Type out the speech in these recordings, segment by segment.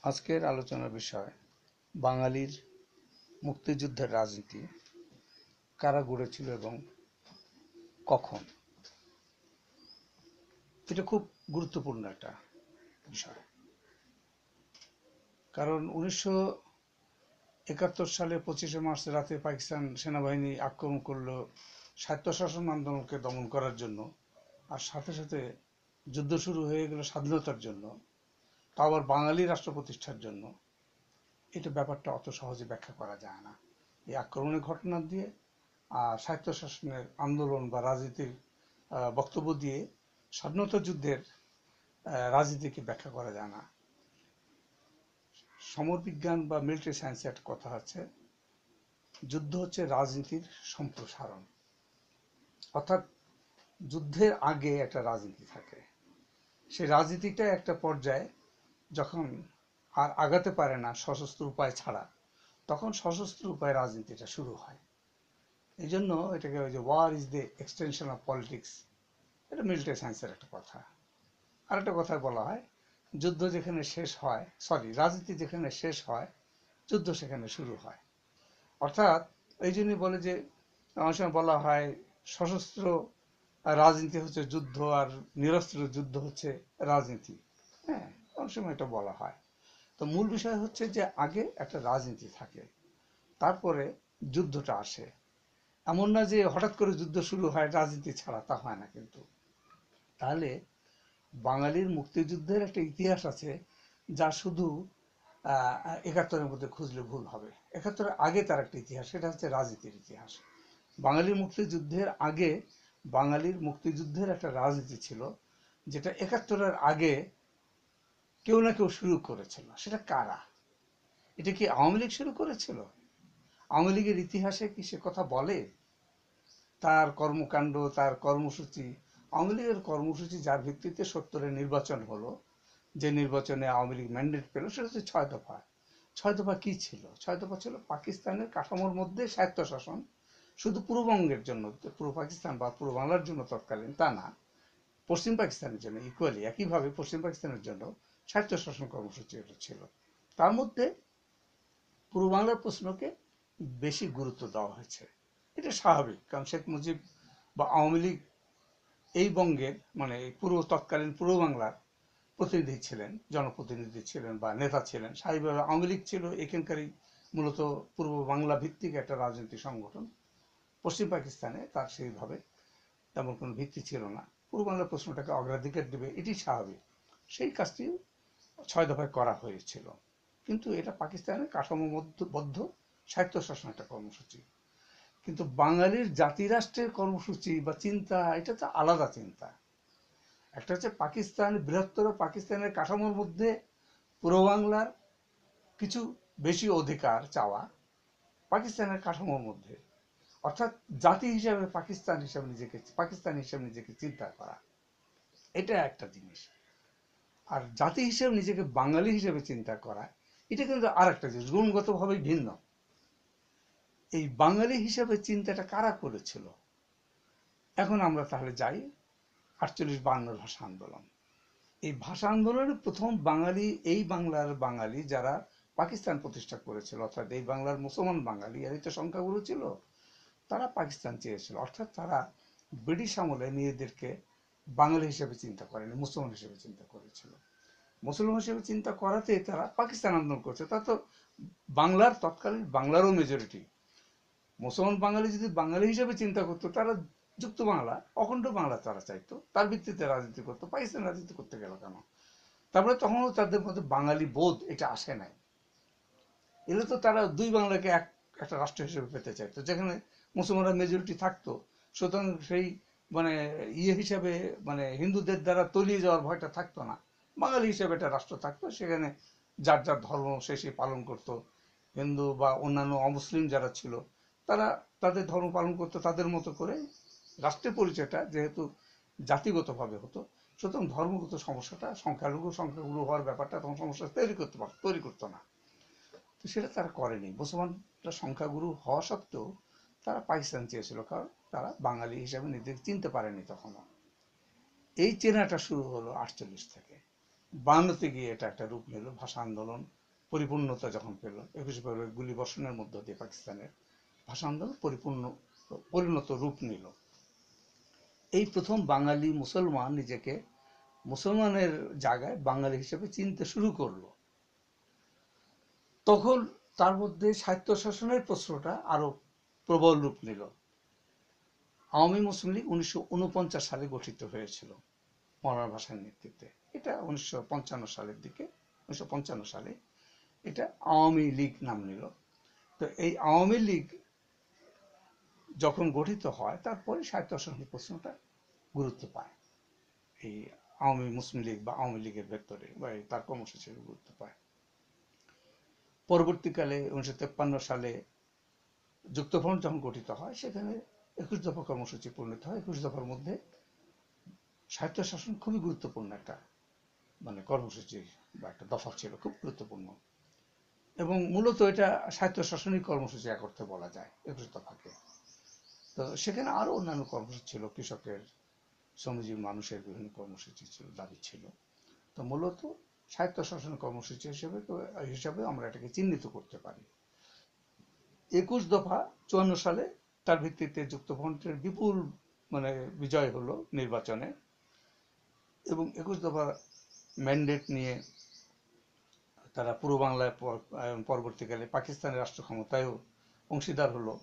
আজকের আলোচনার বিষয় বাঙালির মুক্তিযুদ্ধের রাজনীতি কারা গড়েছিল এবং কখন। এটা খুব গুরুত্বপূর্ণ একটা বিষয়, কারণ 1971 সালে 25শে মার্চ রাতে পাকিস্তান সেনাবাহিনী আক্রমণ করলো স্বায়ত্তশাসন আন্দোলনকে দমন করার জন্য, আর সাথে সাথে যুদ্ধ শুরু হয়ে গেল স্বাধীনতার জন্য, তা আবার বাঙালি রাষ্ট্র প্রতিষ্ঠার জন্য। এটা ব্যাপারটা অত সহজে ব্যাখ্যা করা যায় না এই আক্রমণের ঘটনা দিয়ে। আর স্বায়ত্তশাসনের আন্দোলন বা রাজনীতির বক্তব্য দিয়ে স্বাধীনতা যুদ্ধের রাজনীতিকে ব্যাখ্যা করা যায় না। সমরবিজ্ঞান বা মিলিটারি সায়েন্সে একটা কথা আছে, যুদ্ধ হচ্ছে রাজনীতির সম্প্রসারণ। অর্থাৎ যুদ্ধের আগে একটা রাজনীতি থাকে, সেই রাজনীতিটা একটা পর্যায়ে যখন আর আগাতে পারে না সশস্ত্র উপায় ছাড়া, তখন সশস্ত্র উপায়ে রাজনীতিটা শুরু হয়। এই জন্য এটাকে ওই যে war is the extension of politics, এটা মিলিটারি সায়েন্সের একটা কথা। আরেকটা কথায় বলা হয়, যুদ্ধ যেখানে শেষ হয়, রাজনীতি যেখানে শেষ হয়, যুদ্ধ সেখানে শুরু হয়। অর্থাৎ এই জন্যই বলে যে, অনেক সময় বলা হয় সশস্ত্র রাজনীতি হচ্ছে যুদ্ধ আর নিরস্ত্র যুদ্ধ হচ্ছে রাজনীতি। হ্যাঁ, অনেক সময় এটা বলা হয়। তো মূল বিষয় হচ্ছে যে আগে একটা রাজনীতি থাকে, তারপরে যুদ্ধটা আসে। এমন না যে হঠাৎ করে যুদ্ধ শুরু হয় রাজনীতি ছাড়া, তা হয় না কিন্তু। তাহলে বাঙালির মুক্তিযুদ্ধের একটা ইতিহাস আছে, যা শুধু 71-এর মধ্যে খুঁজলে ভুল হবে। 71-এর আগে তার একটা ইতিহাস, সেটা হচ্ছে রাজনীতির ইতিহাস। বাঙালির মুক্তিযুদ্ধের আগে বাঙালির মুক্তিযুদ্ধের একটা রাজনীতি ছিল, যেটা 71-এর আগে কেউ না কেউ শুরু করেছিল। সেটা কারা? এটা কি আওয়ামী লীগ শুরু করেছিল? আওয়ামী লীগের ইতিহাসে কি সে কথা বলে? তার কর্মকাণ্ড, তার কর্মসূচি, আওয়ামী লীগের কর্মসূচি যার ভিত্তিতে 70-এ নির্বাচন হলো, যে নির্বাচনে আওয়ামী লীগ ম্যান্ডেট পেল, সেটা হচ্ছে 6 দফা। 6 দফা কি ছিল? 6 দফা ছিল পাকিস্তানের কাঠামোর মধ্যে স্বায়ত্তশাসন, শুধু পূর্ববঙ্গের জন্য, পূর্ব পাকিস্তান বা পূর্ব বাংলার জন্য তৎকালীন তা না, পশ্চিম পাকিস্তানের জন্য ইকুয়ালি, একইভাবে পশ্চিম পাকিস্তানের জন্য স্বায়ত্তশাসন কর্মসূচি ছিল। তার মধ্যে পূর্ব বাংলার প্রশ্নকে বেশি গুরুত্ব দেওয়া হয়েছে। এটা স্বাভাবিক, কারণ শেখ মুজিব বা আওয়ামী লীগ এই বঙ্গের, মানে পুরো তৎকালীন পূর্ব বাংলার প্রতিনিধি ছিলেন, জনপ্রতিনিধি ছিলেন বা নেতা ছিলেন। স্বাভাবিকভাবে আওয়ামী লীগ ছিল এখানকারই মূলত পূর্ব বাংলা ভিত্তিক একটা রাজনৈতিক সংগঠন। পশ্চিম পাকিস্তানে তার সেইভাবে তেমন কোনো ভিত্তি ছিল না। পূর্ব বাংলার প্রশ্নটাকে অগ্রাধিকার দেবে, এটি স্বাভাবিক। সেই কাজটি 6 দফায় করা হয়েছিল। কিন্তু এটা পাকিস্তানের কাঠামোবদ্ধ স্বায়ত্তশাসন একটা কর্মসূচি। কিন্তু বাঙালির জাতিরাষ্ট্রের কর্মসূচি বা চিন্তা, এটা তো আলাদা চিন্তা। একটা হচ্ছে পাকিস্তান, বৃহত্তর পাকিস্তানের কাঠামোর মধ্যে পূর্ব বাংলার কিছু বেশি অধিকার চাওয়া, পাকিস্তানের কাঠামোর মধ্যে, অর্থাৎ জাতি হিসাবে পাকিস্তান হিসাবে নিজেকে চিন্তা করা, এটা একটা জিনিস। আর জাতি হিসেবে নিজেকে বাঙালি হিসেবে চিন্তা করা, এটা কিন্তু আর একটা জিনিস, গুণগতভাবে ভিন্ন। এই বাঙালি হিসাবে চিন্তাটা কারা করেছিল? এখন আমরা তাহলে যাই 48-52 ভাষা আন্দোলন। এই ভাষা আন্দোলনে প্রথম বাঙালি, এই বাংলার বাঙালি যারা পাকিস্তান প্রতিষ্ঠা করেছিল, অর্থাৎ এই বাংলার মুসলমান বাঙালি, এরই তো সংখ্যাগুরু ছিল, তারা পাকিস্তান চেয়েছিল। অর্থাৎ তারা ব্রিটিশ আমলে নিজেদেরকে বাঙালি হিসেবে চিন্তা করেনি, মুসলমান হিসেবে চিন্তা করেছিল। মুসলমান হিসেবে চিন্তা করাতে তারা পাকিস্তান আন্দোলন করছে। তা তো বাংলার, তৎকালীন বাংলারও মেজরিটি মুসলমান বাঙালি যদি বাঙালি হিসেবে চিন্তা করতো, তারা যুক্ত বাংলা, অখণ্ড বাংলা তারা চাইতো, তার ভিত্তিতে রাজনীতি করতো। পাকিস্তান রাজনীতি করতে গেল কেন? তারপরে তখনও তাদের মধ্যে বাঙালি বোধ এটা আসে নাই। এলে তো তারা দুই বাংলাকে একটা রাষ্ট্র হিসেবে পেতে চাইতো, যেখানে মুসলমানরা মেজরিটি থাকতো। সুতরাং সেই মানে হিসাবে, মানে হিন্দুদের দ্বারা তলিয়ে যাওয়ার ভয়টা থাকতো না। বাঙালি হিসেবে একটা রাষ্ট্র থাকতো, সেখানে যার যার ধর্ম সে সে পালন করতো। হিন্দু বা অন্যান্য অমুসলিম যারা ছিল, তারা তাদের ধর্ম পালন করতো তাদের মতো করে। রাষ্ট্রের পরিচয়টা যেহেতু জাতিগতভাবে হতো, সুতরাং ধর্মগত সমস্যাটা, সংখ্যাগুরু হওয়ার ব্যাপারটা তখন সমস্যা তৈরি করতো না। তো সেটা তারা করেনি। মুসলমানরা সংখ্যাগুরু হওয়া সত্ত্বেও তারা পাকিস্তান চেয়েছিল, কারণ তারা বাঙালি হিসাবে নিজেদের চিনতে পারেনি তখনও। এই চেনাটা শুরু হলো 48 থেকে। বায়ান্নতে গিয়ে এটা একটা রূপ নিল, ভাষা আন্দোলন পরিপূর্ণতা যখন পেল 21শে ফেব্রুয়ারি গুলি বর্ষণের মধ্য দিয়ে পাকিস্তানের ভাষা আন্দোলন পরিণত রূপ নিল। এই প্রথম বাঙালি মুসলমান নিজেকে মুসলমানের জায়গায় বাঙালি হিসেবে চিনতে শুরু করলো। তখন তার মধ্যে স্বায়ত্তশাসনের প্রশ্নটা আরো প্রবল রূপ নিল। আওয়ামী মুসলিম লীগ 1949 সালে গঠিত হয়েছিল মৌলানা ভাসানীর নেতৃত্বে। এটা 1955 সালের দিকে, 1955 সালে এটা আওয়ামী লীগ নাম নিল। তো এই আওয়ামী লীগ যখন গঠিত হয় তারপরে স্বায়ত্তশাসনের প্রশ্নটা গুরুত্ব পায়। এই আওয়ামী মুসলিম লীগ বা আওয়ামী লীগের ভেতরে বা তার কর্মসূচির গুরুত্ব পায়। পরবর্তীকালে 1953 সালে যুক্তফ্রন্ট যখন গঠিত হয় সেখানে 21 দফা কর্মসূচি পরিণত হয়। 21 দফার মধ্যে স্বায়ত্তশাসন খুবই গুরুত্বপূর্ণ একটা মানে কর্মসূচি বা একটা দফা ছিল, খুব গুরুত্বপূর্ণ। এবং মূলত এটা স্বায়ত্তশাসনিক কর্মসূচি এক অর্থে বলা যায় 21 দফাকে। তো সেখানে আরো অন্যান্য কর্মসূচি ছিল, কৃষকের, শ্রমজীবী মানুষের বিভিন্ন কর্মসূচি ছিল, দাবি ছিল। তো মূলত স্বায়ত্তশাসন কর্মসূচি হিসাবে আমরা এটাকে চিহ্নিত করতে পারি। 21 দফা 54 সালে তার ভিত্তিতে যুক্তফ্রন্টের বিপুল মানে বিজয় হলো নির্বাচনে, এবং 21 দফা ম্যান্ডেট নিয়ে তারা পূর্ব বাংলায় পরবর্তীকালে পাকিস্তানের রাষ্ট্র ক্ষমতায়ও অংশীদার হলো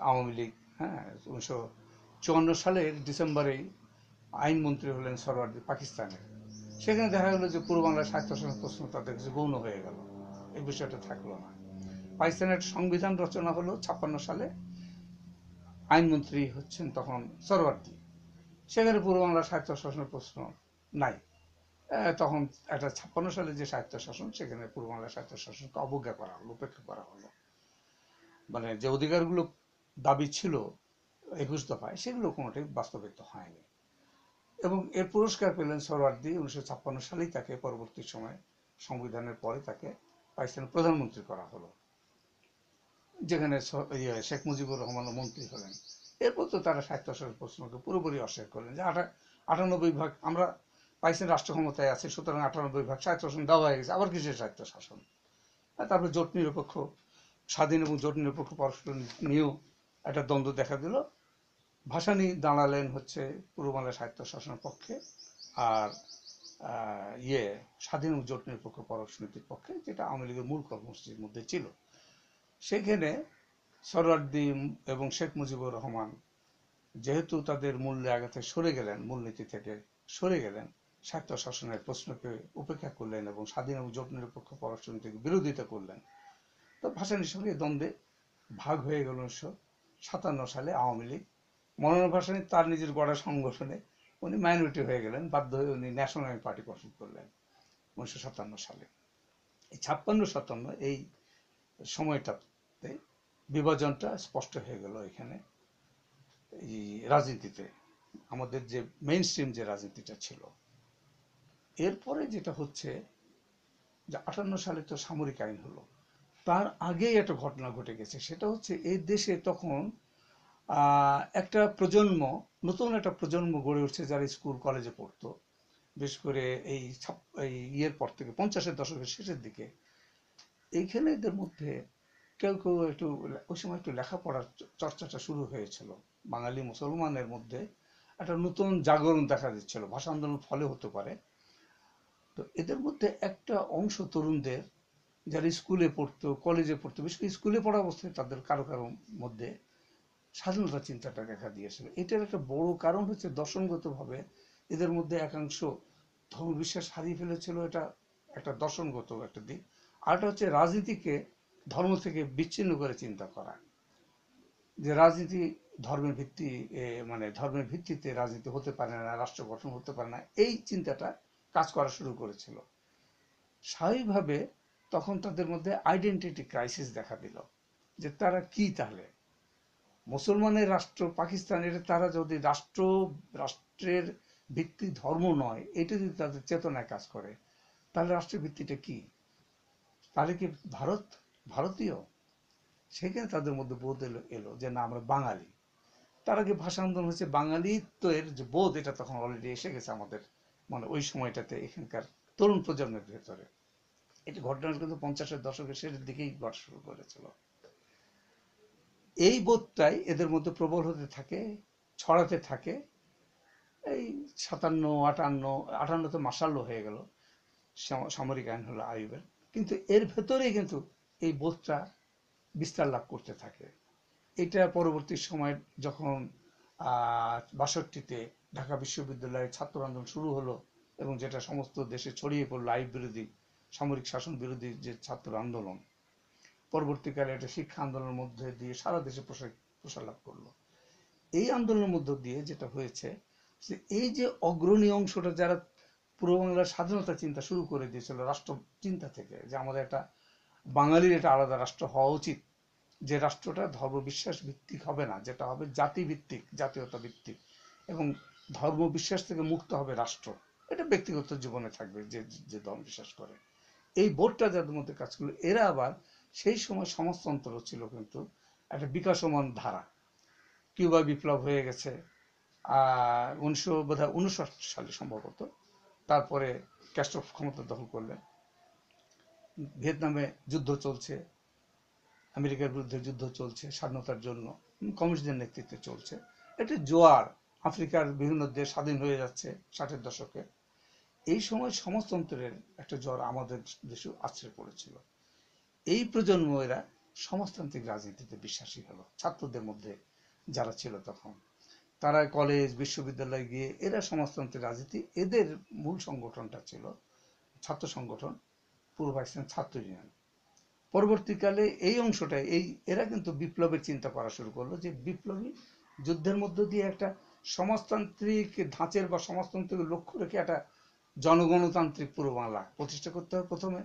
আওয়ামী লীগ। হ্যাঁ, 1954 সালের ডিসেম্বরেই আইনমন্ত্রী হলেন সরওয়ার্দী পাকিস্তানের। সেখানে দেখা গেল যে পূর্ব বাংলার স্বায়ত্তশাসন প্রশ্ন তাদের কাছে গৌণ হয়ে গেল, এই বিষয়টা থাকলো না। পাকিস্তানের সংবিধান রচনা হলো 56 সালে, আইনমন্ত্রী হচ্ছেন তখন সরওয়ার্দী। সেখানে পূর্ব বাংলার স্বায়ত্তশাসনের প্রশ্ন নাই। তখন একটা 56 সালে যে স্বায়ত্তশাসন, সেখানে পূর্ব বাংলার স্বায়ত্তশাসনকে অবজ্ঞা করা হলো, উপেক্ষা করা হলো। মানে যে অধিকারগুলো দাবি ছিল 21 দফায় সেগুলো কোনোটাই বাস্তবায়িত হয়নি। এবং এর পুরস্কার পেলেন সরওয়ার্দী। 1956 সালেই তাকে পরবর্তী সময় সংবিধানের পরে তাকে পাকিস্তানের প্রধানমন্ত্রী করা হলো, যেখানে শেখ মুজিবুর রহমান মন্ত্রী হলেন। এরপর তো তারা স্বায়ত্তশাসনের প্রশ্নকে পুরোপুরি অস্বীকার করলেন যে 98% আমরা পাকিস্তান রাষ্ট্র ক্ষমতায় আছে, সুতরাং 98% স্বায়ত্তশাসন দেওয়া হয়ে গেছে, আবার কিসের স্বায়ত্তশাসন। তারপরে জোট নিরপেক্ষ, স্বাধীন এবং জোট নিরপেক্ষ পরস্পর নিয়েও একটা দ্বন্দ্ব দেখা দিল। ভাসানী দাঁড়ালেন হচ্ছে পূর্ব বাংলার স্বায়ত্তশাসনের পক্ষে, আর স্বাধীন এবং জোট নিরপেক্ষ পররাষ্ট্রনীতির পক্ষে, যেটা আওয়ামী লীগের মূল কর্মসূচির মধ্যে ছিল। সেখানে সরওয়ার্দী এবং শেখ মুজিবুর রহমান যেহেতু তাদের মূল জায়গা থেকে সরে গেলেন, মূলনীতি থেকে সরে গেলেন, স্বায়ত্তশাসনের প্রশ্নকে উপেক্ষা করলেন এবং স্বাধীন এবং জোট নিরপেক্ষ পররাষ্ট্রনীতিকে বিরোধিতা করলেন। তো ভাসানীর সঙ্গে দ্বন্দ্বে ভাগ হয়ে গেল 1957 সালে আওয়ামী লীগ। মৌলানা ভাসানী তার নিজের গড়া সংগঠনে উনি মাইনরিটি হয়ে গেলেন, বাধ্য হয়ে উনি ন্যাশনাল পার্টি গঠন করলেন 1957 সালে। এই 56-57 এই সময়টাতে বিভাজনটা স্পষ্ট হয়ে গেল এখানে। এই রাজনীতিতে আমাদের যে মেইন স্ট্রিম যে রাজনীতিটা ছিল, এরপরে যেটা হচ্ছে যে 58 সালে তো সামরিক আইন হলো। তার আগেই একটা ঘটনা ঘটে গেছে, সেটা হচ্ছে এই দেশে তখন একটা প্রজন্ম, নতুন একটা প্রজন্ম গড়ে উঠছে যারা স্কুল কলেজে পড়তো, বিশেষ করে এই ইয়ের পর থেকে 50-এর দশকের শেষের দিকে। এইখানে এদের মধ্যে কেউ কেউ একটু ওই সময় একটু লেখাপড়ার চর্চাটা শুরু হয়েছিল। বাঙালি মুসলমানের মধ্যে একটা নতুন জাগরণ দেখা দিচ্ছিল, ভাষা আন্দোলন ফলে হতে পারে। তো এদের মধ্যে একটা অংশ তরুণদের যারা স্কুলে পড়তো, কলেজে পড়তো, বিশেষ করে স্কুলে পড়া অবস্থায় তাদের কারো কারো মধ্যে স্বাধীনতা চিন্তাটা দেখা দিয়েছিল। এটার একটা বড় কারণ হচ্ছে দর্শনগতভাবে এদের মধ্যে একাংশ ধর্মবিশ্বাস হারিয়ে ফেলেছিল, এটা একটা দর্শনগত একটা দিক। আরেকটা হচ্ছে রাজনীতিকে ধর্ম থেকে বিচ্ছিন্ন করে চিন্তা করা, যে রাজনীতি ধর্মের ভিত্তি, মানে ধর্মের ভিত্তিতে রাজনীতি হতে পারে না, রাষ্ট্র গঠন হতে পারে না, এই চিন্তাটা কাজ করা শুরু করেছিল। স্বাভাবিকভাবে তখন তাদের মধ্যে আইডেন্টিটি ক্রাইসিস দেখা দিল, যে তারা কি তাহলে মুসলমানের রাষ্ট্র পাকিস্তানের, তারা যদি রাষ্ট্রের ভিত্তি ধর্ম নয়, এটা যদি তাদের চেতনায় কাজ করে, তাহলে রাষ্ট্রের ভিত্তিটা কি? তাহলে কি ভারতীয়? সেখানে তাদের মধ্যে বোধ এলো যে না, আমরা বাঙালি। তার আগে ভাষা আন্দোলন হচ্ছে বাঙালিত্বের যে বোধ, এটা তখন অলরেডি এসে গেছে আমাদের মানে ওই সময়টাতে এখানকার তরুণ প্রজন্মের ভেতরে। এটি ঘটনা কিন্তু 50-এর দশকের শেষের দিকেই ঘটা শুরু করেছিল। এই বোধটাই এদের মধ্যে প্রবল হতে থাকে, ছড়াতে থাকে। এই 57, 58 তো মার্শাল হয়ে গেল, সামরিক আইন হলো আইয়ুবের, কিন্তু এর ভেতরেই কিন্তু এই বোধটা বিস্তার লাভ করতে থাকে। এটা পরবর্তী সময় যখন 62-তে ঢাকা বিশ্ববিদ্যালয়ে ছাত্র আন্দোলন শুরু হলো এবং যেটা সমস্ত দেশে ছড়িয়ে পড়লো, আইয়ুব বিরোধী, সামরিক শাসন বিরোধী যে ছাত্র আন্দোলন, পরবর্তীকালে এটা শিক্ষা আন্দোলনের মধ্যে দিয়ে সারা দেশে প্রসার লাভ করলো। এই আন্দোলনের মধ্য দিয়ে যেটা হয়েছে যে এই যে অগ্রণী অংশটা যারা পূর্ব বাংলার স্বাধীনতা চিন্তা শুরু করে দিয়েছিল রাষ্ট্র চিন্তা থেকে, যে আমাদের একটা বাঙালির একটা আলাদা রাষ্ট্র হওয়া উচিত, যে রাষ্ট্রটা ধর্মবিশ্বাস ভিত্তিক হবে না, যেটা হবে জাতি ভিত্তিক, জাতীয়তা ভিত্তিক, এবং ধর্মবিশ্বাস থেকে মুক্ত হবে রাষ্ট্র। এটা ব্যক্তিগত জীবনে থাকবে যে যে ধর্ম বিশ্বাস করে। এই বোর্ডটা যাদের মধ্যে কাজ করলো, এরা আবার সেই সময় সমাজতন্ত্র ছিল কিন্তু একটা বিকাশমান ধারা। কিউবা বিপ্লব হয়ে গেছে 1959 সালে সম্ভবত, তারপরে ক্যাস্ট্রো ক্ষমতা দখল করলেন, ভিয়েতনামে যুদ্ধ চলছে, আমেরিকার বিরুদ্ধে যুদ্ধ চলছে স্বাধীনতার জন্য, কমিউনিস্টদের নেতৃত্বে চলছে। একটা জোয়ার, আফ্রিকার বিভিন্ন দেশ স্বাধীন হয়ে যাচ্ছে 60-এর দশকে। এই সময় সমাজতন্ত্রের একটা জ্বর আমাদের দেশে আছড়ে পড়েছিল। এই প্রজন্ম এরা সমাজতান্ত্রিক রাজনীতিতে বিশ্বাসী হলো। ছাত্রদের মধ্যে যারা ছিল তখন, তারা কলেজ বিশ্ববিদ্যালয়ে গিয়ে এরা সমাজতন্ত্রের রাজনীতি, এদের মূল সংগঠনটা ছিল ছাত্র সংগঠন, পূর্ব পাকিস্তান ছাত্র ইউনিয়ন। পরবর্তীকালে এই অংশটা এরা কিন্তু বিপ্লবের চিন্তা করা শুরু করলো, যে বিপ্লবী যুদ্ধের মধ্য দিয়ে একটা সমাজতান্ত্রিক ধাঁচের বা সমাজতান্ত্রিক লক্ষ্য রেখে একটা জনগণতান্ত্রিক পূর্ব বাংলা প্রতিষ্ঠা করতে হবে প্রথমে।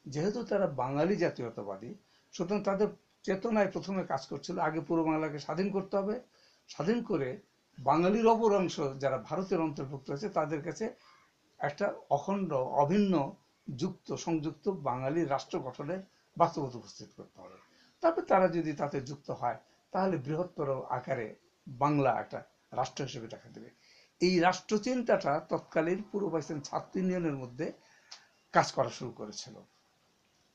যেহেতু তারা বাঙালি জাতীয়তাবাদী, সুতরাং তাদের চেতনায় প্রথমে কাজ করছিল আগে পূর্ব বাংলাকে স্বাধীন করতে হবে, স্বাধীন করে বাঙালির অপর অংশ যারা ভারতের অন্তর্ভুক্ত আছে তাদের কাছে একটা অখণ্ড অভিন্ন সংযুক্ত বাঙালি রাষ্ট্র গঠনের বাস্তবতা উপস্থিত করতে হবে। তারপর তারা যদি তাতে যুক্ত হয় তাহলে বৃহত্তর আকারে বাংলা একটা রাষ্ট্র হিসেবে দেখা দেবে। এই রাষ্ট্রচিন্তাটা তৎকালীন পূর্ব পাকিস্তান ছাত্র ইউনিয়নের মধ্যে কাজ করা শুরু করেছিল।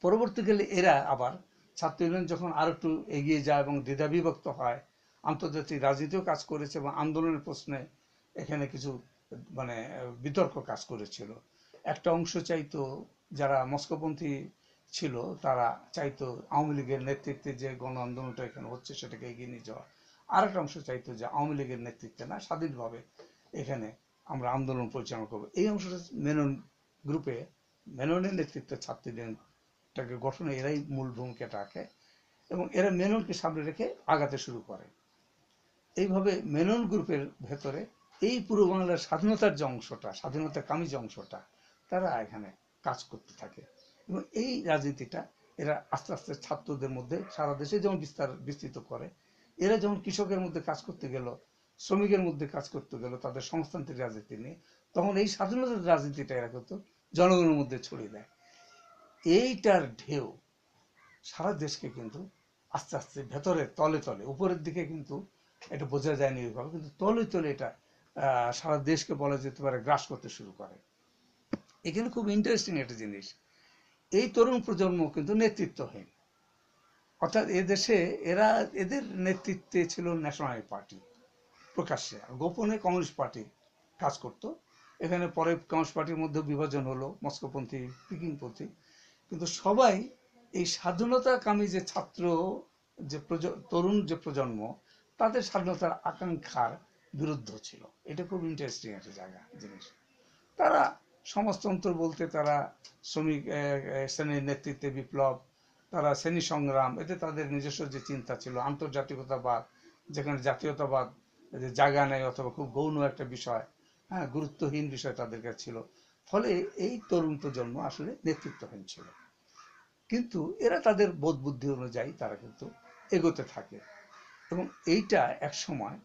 পরবর্তীকালে এরা আবার ছাত্র ইউনিয়ন যখন আরো একটু এগিয়ে যায় এবং দ্বিধাবিভক্ত হয়, আন্তর্জাতিক রাজনীতিও কাজ করেছে এবং আন্দোলনের প্রশ্নে এখানে কিছু মানে বিতর্ক কাজ করেছিল। একটা অংশ চাইতো, যারা মস্কোপন্থী ছিল, তারা চাইতো আওয়ামী লীগের নেতৃত্বে যে গণ আন্দোলনটা এখানে হচ্ছে সেটাকে এগিয়ে নিয়ে যাওয়া। আর একটা অংশ চাইতো যে আওয়ামী লীগের নেতৃত্বে না, স্বাধীনভাবে এখানে আমরা আন্দোলন পরিচালনা করবো। এই অংশটা মেনন গ্রুপে, মেননের নেতৃত্বে ছাত্র ইউনিয়নটাকে গঠনে এরাই মূল ভূমিকাটা রাখে এবং এরা মেননকে সামনে রেখে আগাতে শুরু করে। এইভাবে মেনন গ্রুপের ভেতরে এই পূর্ব বাংলার স্বাধীনতার যে অংশটা, স্বাধীনতাকামী যে অংশটা, তারা এখানে কাজ করতে থাকে এবং এই রাজনীতিটা এরা আস্তে আস্তে ছাত্রদের মধ্যে সারা দেশে যেমন বিস্তৃত করে। এরা যেমন কৃষকের মধ্যে কাজ করতে গেল, শ্রমিকের মধ্যে কাজ করতে গেল তাদের সমাজতান্ত্রিক রাজনীতি নিয়ে, তখন এই স্বাধীনতার রাজনীতিটা এরা কিন্তু জনগণের মধ্যে ছড়িয়ে দেয়। এইটার ঢেউ সারা দেশকে কিন্তু আস্তে আস্তে ভেতরে তলে তলে, উপরের দিকে কিন্তু এটা বোঝা যায়নি ওইভাবে, কিন্তু তলে তলে এটা সারা দেশকে বলা যেতে পারে গ্রাস করতে শুরু করে। এখানে খুব ইন্টারেস্টিং একটা জিনিস, এই তরুণ প্রজন্ম কিন্তু নেতৃত্বহীন, অর্থাৎ এদেশে এদের নেতৃত্বে ছিল ন্যাশনাল পার্টি প্রকাশ্যে, গোপনে কমিউনিস্ট পার্টি কাজ করত এখানে। পরে কমিউনিস্ট পার্টির মধ্যে বিভাজন হলো, মস্কোপন্থী, পিকিংপন্থী, কিন্তু সবাই এই স্বাধীনতাকামী যে ছাত্র, যে তরুণ যে প্রজন্ম, তাদের স্বাধীনতার আকাঙ্ক্ষার বিরুদ্ধ ছিল। এটা খুব ইন্টারেস্টিং একটা জায়গা জিনিস। তারা সমাজতন্ত্র বলতে তারা শ্রমিক শ্রেণীর নেতৃত্বে বিপ্লব, তারা শ্রেণী সংগ্রাম, এতে তাদের নিজস্ব যে চিন্তা ছিল, আন্তর্জাতিকতাবাদ, যেখানে জাতীয়তাবাদ জায়গা নেয় অথবা খুব গৌণ একটা বিষয়, হ্যাঁ, গুরুত্বহীন বিষয় তাদের কাছে ছিল। ফলে এই তরুণ প্রজন্ম আসলে নেতৃত্বহীন ছিল, কিন্তু এরা তাদের বোধ বুদ্ধি অনুযায়ী তারা কিন্তু এগোতে থাকে। এবং এইটা এক সময়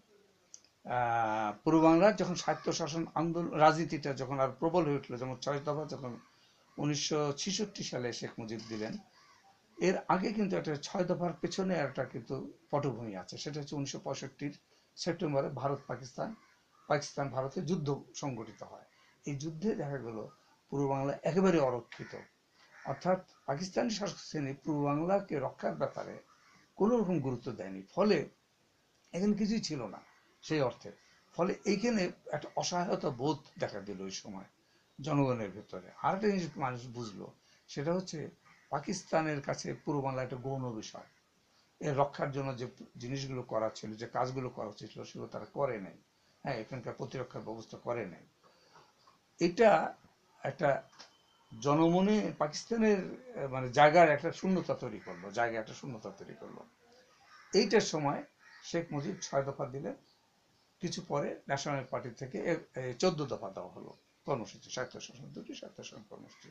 পূর্ব বাংলার যখন স্বায়ত্তশাসন আন্দোলন রাজনীতিটা যখন আর প্রবল হয়ে উঠলো, যেমন 6 দফা যখন 1966 সালে শেখ মুজিব দিলেন, এর আগে কিন্তু একটা 6 দফার পেছনে একটা কিন্তু পটভূমি আছে। সেটা হচ্ছে 1965 সেপ্টেম্বরে পাকিস্তান ভারতে যুদ্ধ সংগঠিত হয়। এই যুদ্ধে দেখা গেল পূর্ব বাংলা একেবারে অরক্ষিত, অর্থাৎ পাকিস্তানি শাসক শ্রেণী পূর্ব বাংলাকে রক্ষার ব্যাপারে কোনো রকম গুরুত্ব দেয়নি, ফলে এখানে কিছুই ছিল না সেই অর্থে। ফলে এইখানে একটা অসহায়তা বোধ দেখা দিল ওই সময় জনগণের ভেতরে। আর একটা জিনিস মানুষ বুঝলো, সেটা হচ্ছে পাকিস্তানের কাছে পূর্ব বাংলা একটা গৌণ বিষয়। এর রক্ষার জন্য যে জিনিসগুলো করা ছিল, যে কাজগুলো করা উচিত ছিল, সেগুলো তারা করে নাই। হ্যাঁ, এখানকার প্রতিরক্ষার ব্যবস্থা করে নাই। এটা একটা জনমনে পাকিস্তানের মানে জায়গার একটা শূন্যতা তৈরি করলো, জায়গা একটা শূন্যতা তৈরি করলো। এইটার সময় শেখ মুজিব 6 দফা দিলেন, কিছু পরে ন্যাশনাল পার্টি থেকে 14 দফা দেওয়া হলো কর্মসূচি, স্বায়ত্তশাসন, দুটি স্বায়ত্তশাসন কর্মসূচি।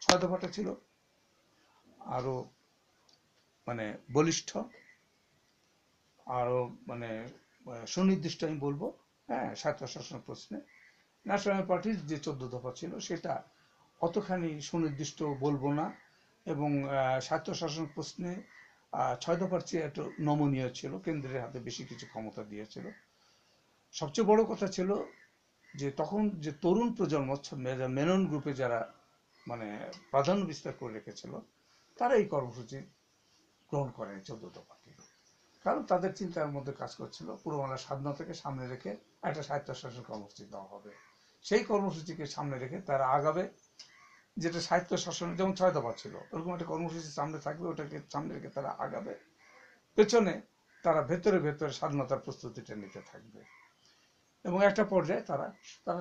6 দফাটা ছিল আরো মানে বলিষ্ঠ, আরো মানে সুনির্দিষ্ট আমি বলবো। হ্যাঁ, স্বায়ত্তশাসন প্রশ্নে ন্যাশনাল পার্টির যে 14 দফা ছিল সেটা অতখানি সুনির্দিষ্ট বলবো না, এবং স্বায়ত্তশাসন প্রশ্নে 6 দফার চেয়ে একটু নমনীয় ছিল, কেন্দ্রের হাতে বেশি কিছু ক্ষমতা দিয়েছিল। সবচেয়ে বড় কথা ছিল যে তখন যে তরুণ প্রজন্ম, মেনন গ্রুপে যারা মানে প্রাধান্য বিস্তার করে রেখেছিল, তারা এই কর্মসূচি গ্রহণ করে 14 দফাকে। কারণ তাদের চিন্তার মধ্যে কাজ করছিল পূর্ব বাংলার স্বাধীনতাকে সামনে রেখে একটা স্বায়ত্তশাসন কর্মসূচি দেওয়া হবে। সেই কর্মসূচিকে সামনে রেখে তারা আগাবে, যেটা স্বায়ত্তশাসনের যেমন 6 দফা ছিল, ওরকম একটা কর্মসূচি সামনে থাকবে, ওটাকে সামনে রেখে তারা আগাবে। পেছনে তারা ভেতরে ভেতরে স্বাধীনতার প্রস্তুতিটা নিতে থাকবে। এবং একটা পর্যায়ে তারা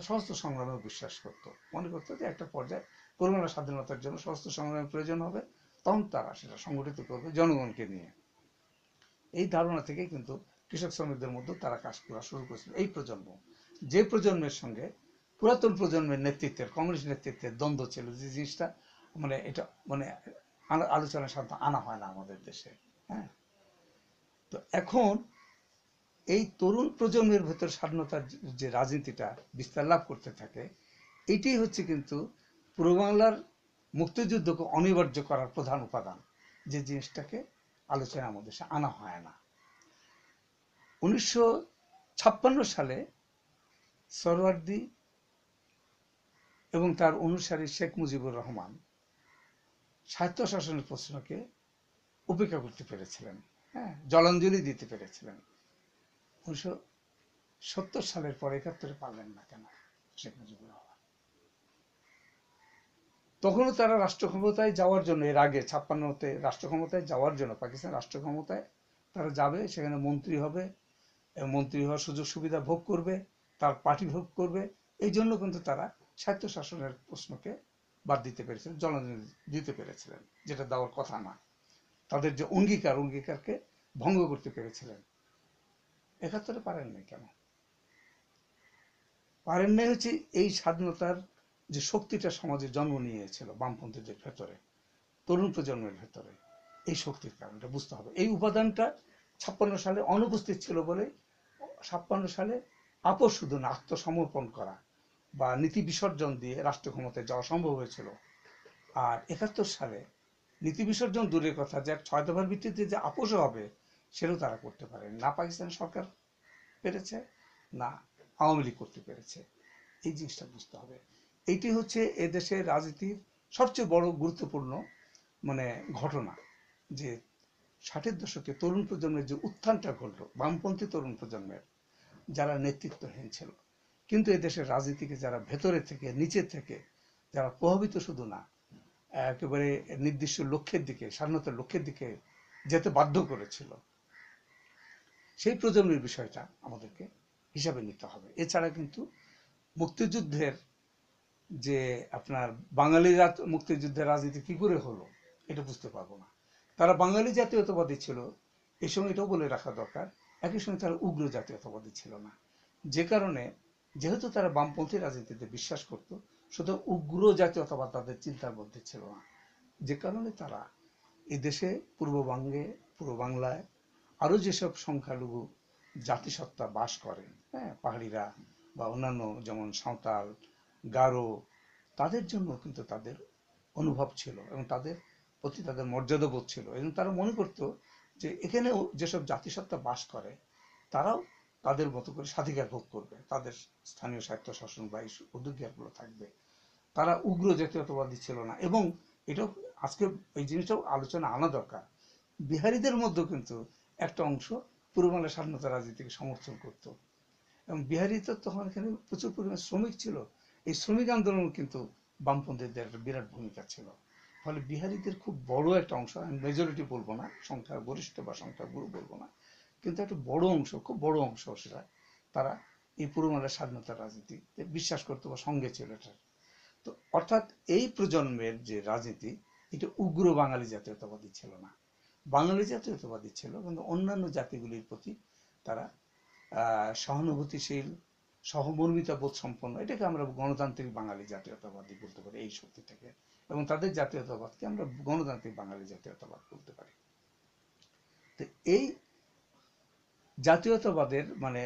সশস্ত্র সংগ্রামে বিশ্বাস করত, মনে করতো যে একটা পর্যায়ে পূর্ব বাংলার স্বাধীনতার জন্য সশস্ত্র সংগ্রামের প্রয়োজন হবে, তখন তারা সেটা সংগঠিত করবে জনগণকে নিয়ে। এই ধারণা থেকে কিন্তু কৃষক শ্রমিকদের মধ্যে তারা কাজ করা শুরু করেছিল। এই প্রজন্ম, যে প্রজন্মের সঙ্গে পুরাতন প্রজন্মের নেতৃত্বের, কমিউনিস্ট নেতৃত্বের দ্বন্দ্ব ছিল, যে জিনিসটা মানে এটা মানে আলোচনার সাথে আনা হয় না আমাদের দেশে। হ্যাঁ, তো এখন এই তরুণ প্রজন্মের ভেতর স্বাধীনতার যে রাজনীতিটা বিস্তার লাভ করতে থাকে, এটাই হচ্ছে কিন্তু পূর্ব বাংলার মুক্তিযুদ্ধকে অনিবার্য করার প্রধান উপাদান, যে জিনিসটাকে আলোচনা আমাদের দেশে আনা হয় না। 1956 সালে সরওয়ার্দী এবং তার অনুসারী শেখ মুজিবুর রহমান স্বায়ত্তশাসনের প্রশ্নকে উপেক্ষা করতে পেরেছিলেন, হ্যাঁ, জলাঞ্জলি দিতে পেরেছিলেন। 1970 সালের পরে 71-এ পারলেন না কেন শেখ মুজিবুর রহমান? তখনও তারা রাষ্ট্র ক্ষমতায় যাওয়ার জন্য, এর আগে 56-তে রাষ্ট্র ক্ষমতায় যাওয়ার জন্য, পাকিস্তান রাষ্ট্র ক্ষমতায় তারা যাবে, সেখানে মন্ত্রী হবে, মন্ত্রী হওয়ার সুযোগ সুবিধা ভোগ করবে, তার পার্টি ভোগ করবে। এই জন্য কিন্তু তারা স্বায়ত্তশাসনের প্রশ্নকে বাদ দিতে পেরেছিলেন, জলাঞ্জলি দিতে পেরেছিলেন, যেটা দেওয়ার কথা না। তাদের যে অঙ্গীকারকে ভঙ্গ করতে পেরেছিলেন। 71-এ পারেন নাই কেন? পারেন নাই হচ্ছে এই স্বাধীনতার যে শক্তিটা সমাজে জন্ম নিয়েছিল বামপন্থীদের ভেতরে, তরুণ প্রজন্মের ভেতরে, এই শক্তির কারণটা বুঝতে হবে। এই উপাদানটা 56 সালে অনুপস্থিত ছিল বলে 56 সালে আপোষ শুধু না, আত্মসমর্পণ করা বা নীতি বিসর্জন দিয়ে রাষ্ট্র ক্ষমতায় যাওয়া সম্ভব হয়েছিল। আর 71 সালে নীতি বিসর্জন দূরের কথা, যে 6 দফার ভিত্তিতে যে আপোষও হবে, সেটাও তারা করতে পারেন না। পাকিস্তান সরকার পেরেছে, না আওয়ামী লীগ করতে পেরেছে। এই জিনিসটা বুঝতে হবে। এইটি হচ্ছে এদেশের রাজনীতির সবচেয়ে বড় গুরুত্বপূর্ণ মানে ঘটনা, যে 60-এর দশকে তরুণ প্রজন্মের যে উত্থানটা ঘটলো, বামপন্থী তরুণ প্রজন্মের, যারা নেতৃত্বহীন ছিল, কিন্তু এদেশের রাজনীতিকে যারা ভেতরে থেকে, নিচে থেকে যারা প্রভাবিত শুধু না, একেবারে নির্দিষ্ট লক্ষ্যের দিকে, স্বাধীনতার লক্ষ্যের দিকে যেতে বাধ্য করেছিল, সেই প্রজন্মের বিষয়টা আমাদেরকে হিসাবে নিতে হবে। এছাড়া কিন্তু মুক্তিযুদ্ধের যে আপনার বাঙালি মুক্তিযুদ্ধের রাজনীতি কি করে হলো, এটা বুঝতে পারবো না। তারা বাঙালি জাতীয়তাবাদী ছিল, এই সময় এটাও বলে রাখা দরকার, একই সঙ্গে তারা উগ্র জাতীয়তাবাদী ছিল না। যে কারণে যেহেতু তারা বামপন্থী রাজনীতিতে বিশ্বাস করত, সুতরাং উগ্র জাতীয়তাবাদ তাদের চিন্তার মধ্যে ছিল না। যে কারণে তারা এই দেশে পূর্ব বাংলায় আরো যেসব সংখ্যালঘু জাতিসত্তা বাস করেন, হ্যাঁ, পাহাড়িরা বা অন্যান্য যেমন সাঁওতাল, গারো, তাদের জন্য কিন্তু তাদের অনুভব ছিল এবং তাদের প্রতি তাদের মর্যাদাবোধ ছিল, এবং তারা মনে করত যে এখানেও যেসব জাতিসত্তা বাস করে, তারাও তাদের মতো করে স্বাধিকার ভোগ করবে, তাদের স্থানীয় স্বায়ত্তশাসন বা এই অধিকারগুলো থাকবে। তারা উগ্র জাতীয়তাবাদী ছিল না। এবং এটাও আজকে এই জিনিসটাও আলোচনা আনা দরকার, বিহারীদের মধ্যেও কিন্তু একটা অংশ পূর্ব বাংলার স্বাধীনতা রাজনীতিকে সমর্থন করত। এবং বিহারি তো তখন এখানে প্রচুর পরিমাণে শ্রমিক ছিল, এই শ্রমিক আন্দোলন কিন্তু বামপন্থীদের একটা বিরাট ভূমিকা ছিল। ফলে বিহারিদের খুব বড় একটা অংশ, আমি মেজরিটি বলবো না, সংখ্যা গরিষ্ঠ বা সংখ্যা গুরু বলবো না, কিন্তু একটা বড় অংশ, খুব বড় অংশ সেটা, তারা এই পূর্ব বাংলার স্বাধীনতা রাজনীতিতে বিশ্বাস করতো বা সঙ্গে ছিল এটা। তো অর্থাৎ এই প্রজন্মের যে রাজনীতি, এটা উগ্র বাঙালি জাতীয়তাবাদী ছিল না, বাঙালি জাতীয়তাবাদী ছিল, কিন্তু অন্যান্য জাতিগুলির প্রতি তারা সহানুভূতিশীল, সহমর্মিতা বোধ সম্পন্ন, এটাকে আমরা গণতান্ত্রিক বাঙালি জাতীয়তাবাদী বলতে পারি এই শক্তি থেকে। এবং তাদের জাতীয়তাবাদকে আমরা গণতান্ত্রিক বাঙালি জাতীয়তাবাদ বলতে পারি। তো এই জাতীয়তাবাদের মানে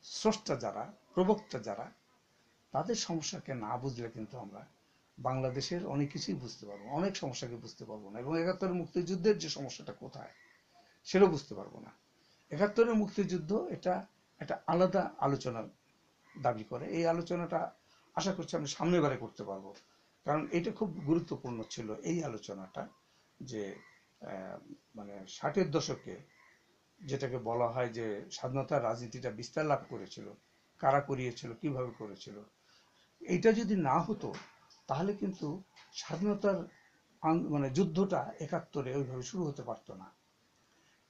স্রষ্টা যারা, প্রবক্তা যারা, তাদের সমস্যাকে না বুঝলে কিন্তু আমরা বাংলাদেশের অনেক কিছুই বুঝতে পারবো, অনেক সমস্যাকে বুঝতে পারবো না। এবং ৭১ মুক্তিযুদ্ধের যে সমস্যাটা কোথায় সেটাও বুঝতে পারবো না। ৭১ মুক্তিযুদ্ধ এটা একটা আলাদা আলোচনা দাবি করে। এই আলোচনাটা আশা করছি আমরা সামনের বারে করতে পারবো, কারণ এটা খুব গুরুত্বপূর্ণ ছিল এই আলোচনাটা, যে মানে ৬০-এর দশকে যেটাকে বলা হয় যে স্বাধীনতার রাজনীতিটা বিস্তার লাভ করেছিল, কারা করিয়েছিল, কিভাবে করেছিল, এইটা যদি না হতো তাহলে কিন্তু স্বাধীনতার মানে যুদ্ধটা ৭১-এ ওইভাবে শুরু হতে পারতো না।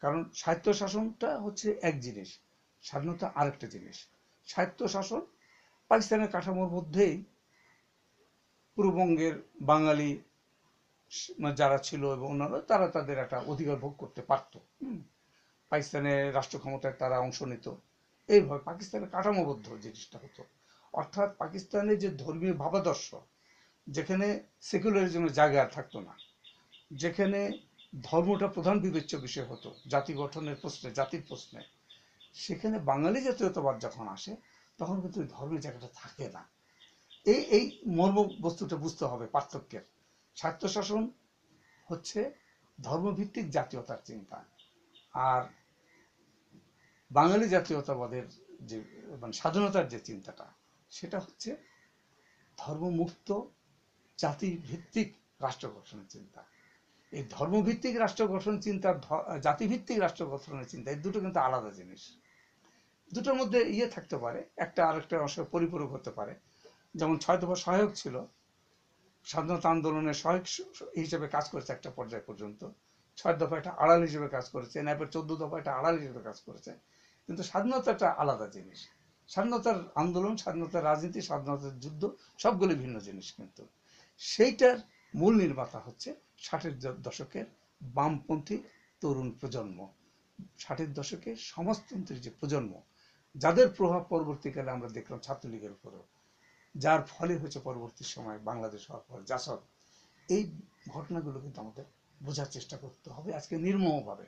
কারণ স্বায়ত্তশাসনটা হচ্ছে এক জিনিস, স্বাধীনতা আরেকটা জিনিস। স্বায়ত্তশাসন পাকিস্তানের কাঠামোর মধ্যেই পূর্ববঙ্গের বাঙালি যারা ছিল এবং অন্যান্য, তারা তাদের একটা অধিকার ভোগ করতে পারত। পাকিস্তানের রাষ্ট্র ক্ষমতায় তারা অংশ নিত, এইভাবে পাকিস্তানের কাঠামোবদ্ধ জিনিসটা হতো। অর্থাৎ পাকিস্তানের যে ধর্মীয় ভাবাদর্শ, যেখানে সেকুলারিজমের জায়গা আর থাকতো না, যেখানে ধর্মটা প্রধান বিবেচ্য বিষয় হতো জাতি গঠনের প্রশ্নে, জাতির প্রশ্নে, সেখানে বাঙালি জাতীয়তাবাদ যখন আসে তখন কিন্তু ওই ধর্মের জায়গাটা থাকে না। এই মর্ম বস্তুটা বুঝতে হবে পার্থক্যের। স্বায়ত্তশাসন হচ্ছে ধর্মভিত্তিক জাতীয়তার চিন্তা, আর বাঙালি জাতীয়তাবাদের যে মানে স্বাধীনতার যে চিন্তাটা, সেটা হচ্ছে ধর্মমুক্ত জাতিভিত্তিক রাষ্ট্র গঠনের চিন্তা। এই ধর্মভিত্তিক রাষ্ট্র গঠন চিন্তা, জাতিভিত্তিক রাষ্ট্র গঠনের চিন্তা, এই দুটো কিন্তু আলাদা জিনিস। দুটোর মধ্যে থাকতে পারে, একটা আরেকটা পরিপূরক হতে পারে। যেমন ৬ দফা সহায়ক ছিল, স্বাধীনতা আন্দোলনের সহায়ক হিসেবে কাজ করেছে একটা পর্যায় পর্যন্ত। ৬ দফা একটা আড়াল হিসেবে কাজ করেছে, ন্যাপের ১৪ দফা একটা আড়াল হিসেবে কাজ করেছে। কিন্তু স্বাধীনতাটা আলাদা জিনিস। স্বাধীনতার আন্দোলন, স্বাধীনতার রাজনীতি, স্বাধীনতার যুদ্ধ সবগুলো ভিন্ন জিনিস। কিন্তু সেইটার মূল নির্মাতা হচ্ছে ৬০-এর দশকের বামপন্থী তরুণ প্রজন্ম, ৬০-এর দশকের সমাজতন্ত্রের যে প্রজন্ম, যাদের প্রভাব পরবর্তীকালে আমরা দেখলাম ছাত্রলীগের উপরেও, যার ফলে হয়েছে পরবর্তী সময় বাংলাদেশ হওয়ার পর জাসদ। এই ঘটনাগুলো কিন্তু আমাদের বোঝার চেষ্টা করতে হবে আজকে নির্মমভাবে।